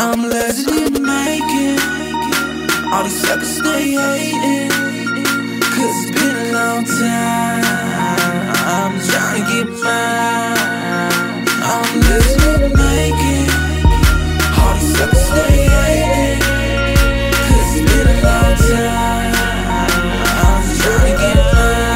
I'm legend in the making. All these suckers stay hating, cause it's been a long time. I'm trying to get mine. I'm legend in the making. All these suckers stay hating, cause it's been a long time. I'm trying to get mine.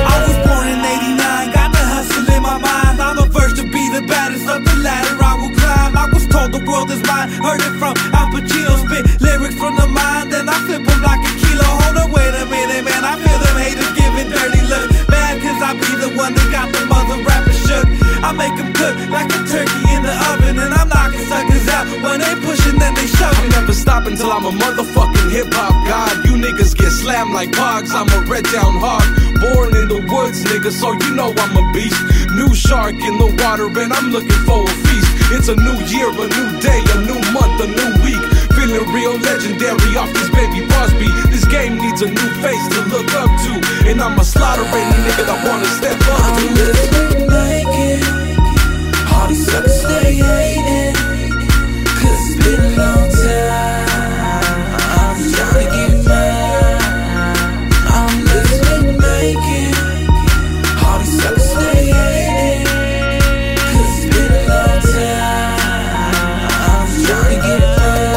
I was born in '89, got the hustle in my mind. I'm the first to be the baddest of the ladder I will climb. I was told the world is mine, heard it from Al Pacino. Spit lyrics from the mind, then I flip them like a kilo. Hold on, wait a minute, man, I feel them haters giving dirty looks. Mad cause I be the one that got the mother rappers shook. I make them cook like a turkey in the oven, and I'm knocking suckers out. When they pushing, then they shove. I'm never stopping till I'm a motherfucking hip-hop god. You niggas get slammed like hogs, I'm a red down hog. Born in the woods, nigga, so you know I'm a beast. New shark in the water, and I'm looking for a feast. It's a new year, a new day, a new month, a new week. Feeling real legendary off this baby boss beat. This game needs a new face to look up to, and I'ma slaughter any nigga that wanna step up to. I'm living like it. All these suckers stay hating, cause it's been a long time. I'm trying to get mine. I'm living like it. All these suckers stay hating, cause it's been a long time. I'm trying to get mine.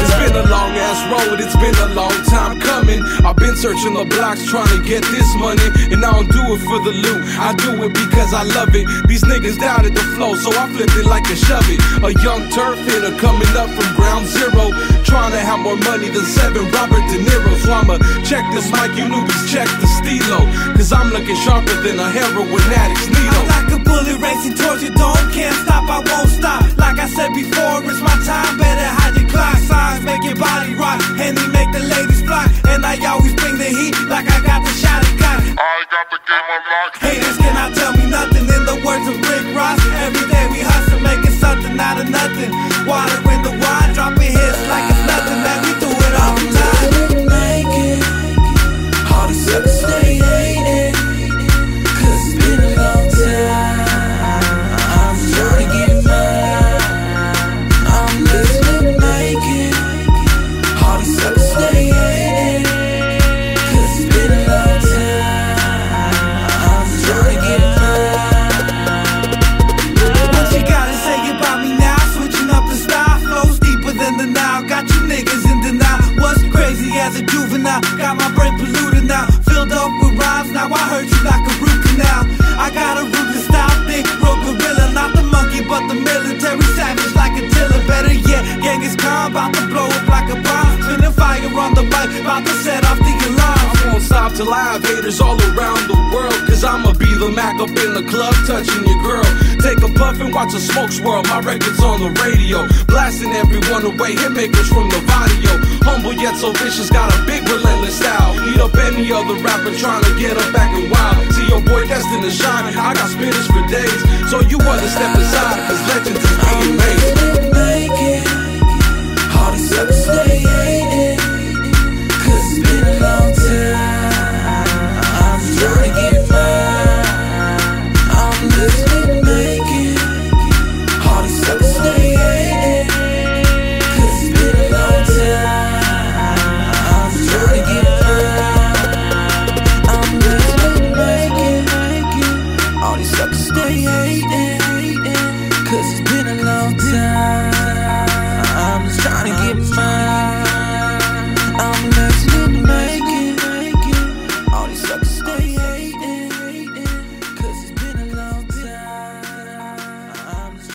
It's been a long ass road, it's been a long time coming. I've been searching the blocks trying to get this money, and I don't do it for the loot, I do it because I love it. These niggas doubted the flow, so I flipped it like a shove it. A young turf hitter coming up from ground zero, trying to have more money than 7 Robert De Niro. So I'ma check this mic, you newbies check the stilo, cause I'm looking sharper than a heroin addict's needle. I'm like a bullet racing towards you, don't can't stop, I won't stop. Like I said before, it's my time, better hide your clock. Signs make your body rock, and they make the ladies flock. And I always bring the heat, like I got the shot and got it. I got the game unlocked. Haters cannot tell me nothing. In the words of Rick Ross, every day we hustle, making something out of nothing. Water in the wine, dropping hits like it's nothing. Man, we do it all the time. I'm living like it. All these suckers stay hating, cause it's been a long time. I'm trying to get mine. I'm living like it. All these suckers stay hating, cause it's been a long time. I'm trying to get mine. What you gotta say about me now? Switching up the style, flows deeper than the Nile. Got you niggas in denial. What's crazy as a juvenile? Got my brain polluted now, filled up with rhymes. Now I hurt you like a root canal. I got a ruthless style, thick, road gorilla, not the monkey but the military savage like a tiller. Better yet, Genghis Khan, bout to blow up like a bomb. Spinning fire on the mic, bout to set off the alarm. I won't stop till I have haters all around the world, cause I'ma be the Mac up in the club touching your girl. Take a puff and watch a smoke swirl, my record's on the radio, blasting everyone away, hitmakers from the Vadio. Humble yet so vicious, got a big relentless style. Eat up any other rapper trying to get up back and wild. See your boy destined to shine, I got spitters for days, so you wanna step aside, cause legends is being made.